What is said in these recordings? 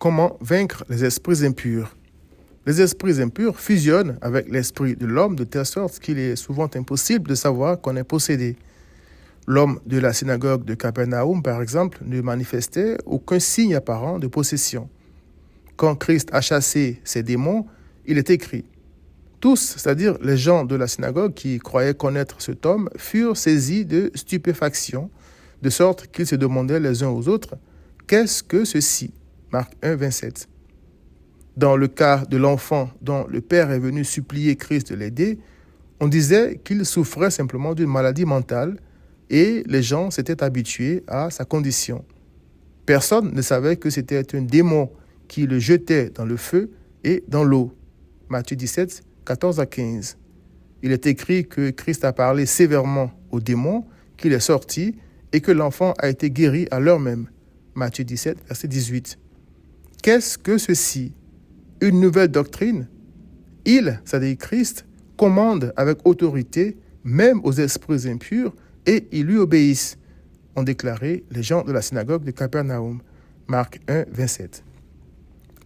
Comment vaincre les esprits impurs? Les esprits impurs fusionnent avec l'esprit de l'homme de telle sorte qu'il est souvent impossible de savoir qu'on est possédé. L'homme de la synagogue de Capernaum, par exemple, ne manifestait aucun signe apparent de possession. Quand Christ a chassé ces démons, il est écrit « Tous, c'est-à-dire les gens de la synagogue qui croyaient connaître cet homme, furent saisis de stupéfaction, de sorte qu'ils se demandaient les uns aux autres « Qu'est-ce que ceci ?» Marc 1, 27. Dans le cas de l'enfant dont le père est venu supplier Christ de l'aider, on disait qu'il souffrait simplement d'une maladie mentale et les gens s'étaient habitués à sa condition. Personne ne savait que c'était un démon qui le jetait dans le feu et dans l'eau. Matthieu 17, 14 à 15. Il est écrit que Christ a parlé sévèrement au démon, qu'il est sorti et que l'enfant a été guéri à l'heure même. Matthieu 17, verset 18. Qu'est-ce que ceci? Une nouvelle doctrine? Il, c'est-à-dire Christ, commande avec autorité même aux esprits impurs et ils lui obéissent, ont déclaré les gens de la synagogue de Capernaum. Marc 1, 27.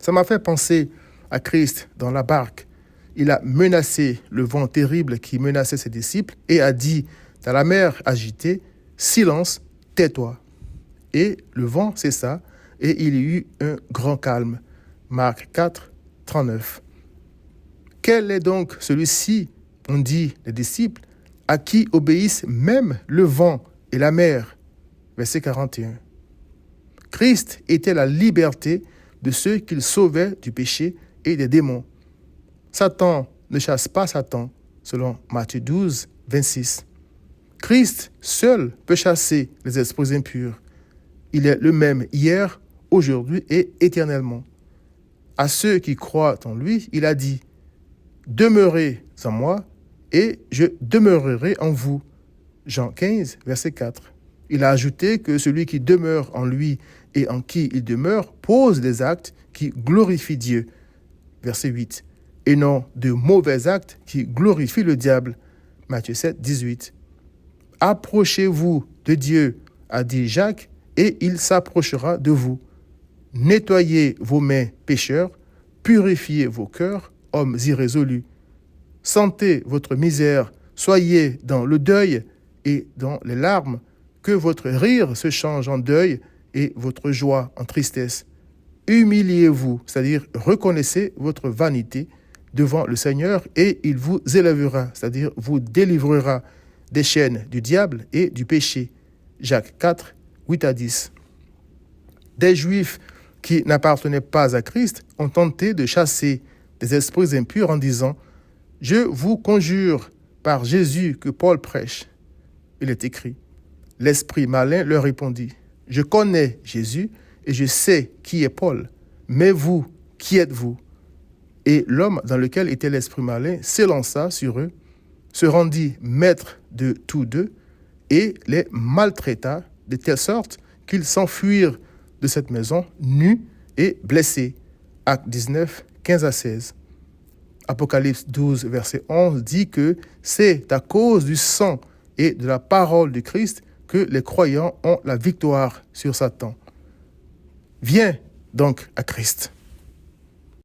Ça m'a fait penser à Christ dans la barque. Il a menacé le vent terrible qui menaçait ses disciples et a dit dans la mer agitée, « Silence, tais-toi ». Et le vent cessa et il y eut un grand calme. Marc 4, 39. Quel est donc celui-ci, on dit les disciples, à qui obéissent même le vent et la mer? Verset 41. Christ était la liberté de ceux qu'il sauvait du péché et des démons. Satan ne chasse pas Satan, selon Matthieu 12, 26. Christ seul peut chasser les esprits impurs. Il est le même hier, aujourd'hui et éternellement. À ceux qui croient en lui, il a dit « Demeurez en moi et je demeurerai en vous ». Jean 15, verset 4. Il a ajouté que celui qui demeure en lui et en qui il demeure pose des actes qui glorifient Dieu. Verset 8. Et non de mauvais actes qui glorifient le diable. Matthieu 7, 18. Approchez-vous de Dieu, a dit Jacques, et il s'approchera de vous. Nettoyez vos mains, pécheurs, purifiez vos cœurs, hommes irrésolus. Sentez votre misère, soyez dans le deuil et dans les larmes, que votre rire se change en deuil et votre joie en tristesse. Humiliez-vous, c'est-à-dire reconnaissez votre vanité devant le Seigneur et il vous élèvera, c'est-à-dire vous délivrera des chaînes du diable et du péché. Jacques 4, 8 à 10. Des Juifs qui n'appartenaient pas à Christ ont tenté de chasser des esprits impurs en disant « Je vous conjure par Jésus que Paul prêche ». Il est écrit. L'esprit malin leur répondit « Je connais Jésus et je sais qui est Paul, mais vous, qui êtes-vous » Et l'homme dans lequel était l'esprit malin s'élança sur eux, se rendit maître de tous deux et les maltraita de telle sorte qu'ils s'enfuirent de cette maison nus et blessés. Acte 19, 15 à 16. Apocalypse 12, verset 11 dit que c'est à cause du sang et de la parole de Christ que les croyants ont la victoire sur Satan. Viens donc à Christ.